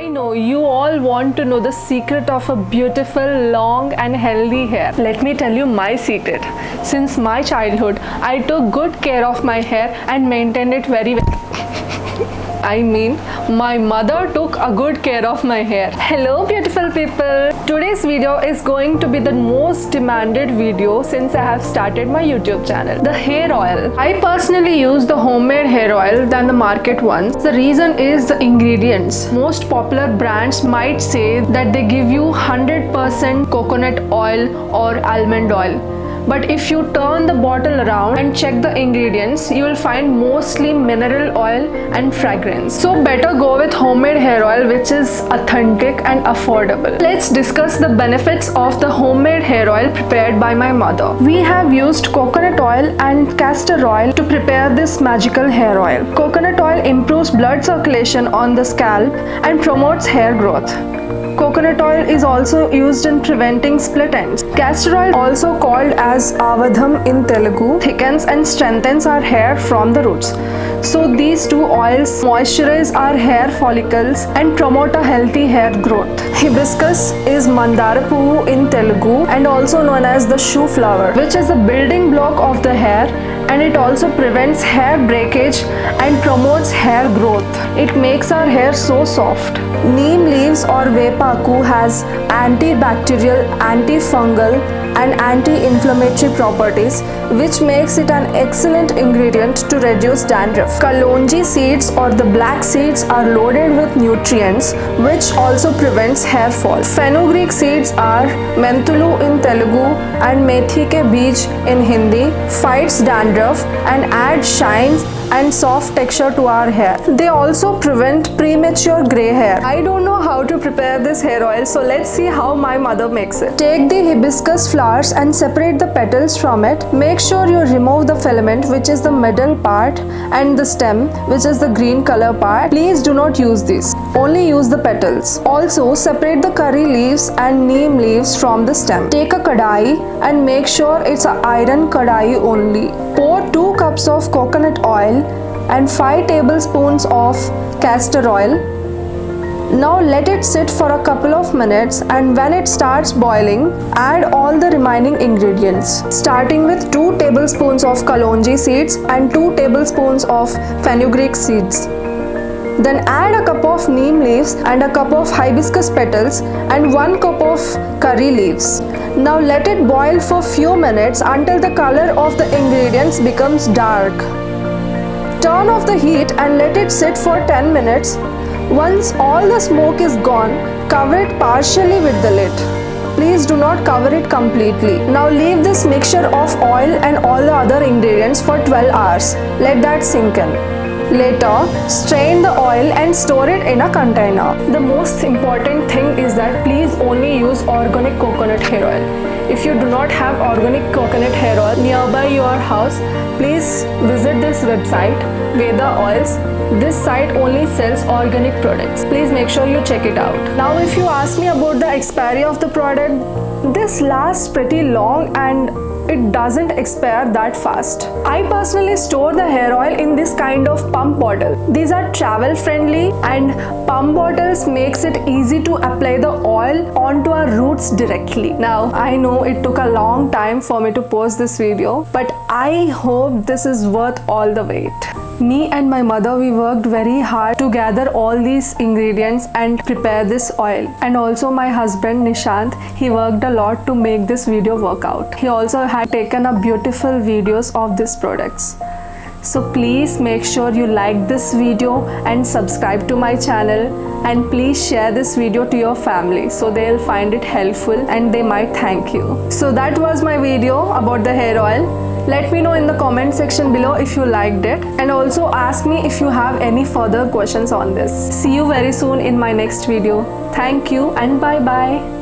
I know you all want to know the secret of a beautiful, long and healthy hair. Let me tell you my secret. Since my childhood, I took good care of my hair and maintained it very well. I mean, my mother took a good care of my hair. Hello beautiful people. Today's video is going to be the most demanded video since I have started my YouTube channel. The hair oil. I personally use the homemade hair oil than the market ones. The reason is the ingredients. Most popular brands might say that they give you 100% coconut oil or almond oil. But if you turn the bottle around and check the ingredients, you will find mostly mineral oil and fragrance. So better go with homemade hair oil, which is authentic and affordable. Let's discuss the benefits of the homemade hair oil prepared by my mother. We have used coconut oil and castor oil to prepare this magical hair oil. Coconut oil improves blood circulation on the scalp and promotes hair growth. Coconut oil is also used in preventing split ends. Castor oil, also called as avadham in Telugu, thickens and strengthens our hair from the roots. So these two oils moisturize our hair follicles and promote a healthy hair growth. Hibiscus is mandara puvu in Telugu and also known as the shoe flower, which is the building block of the hair, and it also prevents hair breakage and promotes hair growth. It makes our hair so soft. Neem leaves or vepaku has antibacterial, antifungal and anti-inflammatory properties, which makes it an excellent ingredient to reduce dandruff. Kalonji seeds or the black seeds are loaded with nutrients, which also prevents hair fall. Fenugreek seeds are menthulu in Telugu and methi ke beej in Hindi, fights dandruff and adds shine and soft texture to our hair. They also prevent premature grey hair. I don't know how to prepare this hair oil, so let's see how my mother makes it. Take the hibiscus flowers and separate the petals from it. Make sure you remove the filament, which is the middle part, and the stem, which is the green color part. Please do not use this. Only use the petals. Also separate the curry leaves and neem leaves from the stem. Take a kadai and make sure it's an iron kadai only. Pour 2 cups of coconut oil and 5 tablespoons of castor oil. Now let it sit for a couple of minutes, and when it starts boiling, add all the remaining ingredients, starting with 2 tablespoons of kalonji seeds and 2 tablespoons of fenugreek seeds. Then add a cup of neem leaves and a cup of hibiscus petals and 1 cup of curry leaves. Now let it boil for few minutes until the color of the ingredients becomes dark. Turn off the heat and let it sit for 10 minutes. Once all the smoke is gone, cover it partially with the lid. Please do not cover it completely. Now leave this mixture of oil and all the other ingredients for 12 hours. Let that sink in. Later, strain the oil and store it in a container. The most important thing is that please only use organic coconut hair oil. If you do not have organic coconut hair oil nearby your house, please visit this website, Veda Oils. This site only sells organic products. Please make sure you check it out. Now if you ask me about the expiry of the product, this lasts pretty long and it doesn't expire that fast. I personally store the hair oil in this kind of pump bottle. These are travel friendly, and pump bottles makes it easy to apply the oil onto our roots directly. Now I know it took a long time for me to post this video, but I hope this is worth all the wait. Me and my mother, we worked very hard to gather all these ingredients and prepare this oil. And also my husband Nishant, he worked a lot to make this video work out. He also had taken up beautiful videos of these products. So please make sure you like this video and subscribe to my channel, and please share this video to your family so they'll find it helpful and they might thank you. So that was my video about the hair oil. Let me know in the comment section below if you liked it, and also ask me if you have any further questions on this. See you very soon in my next video. Thank you and bye bye.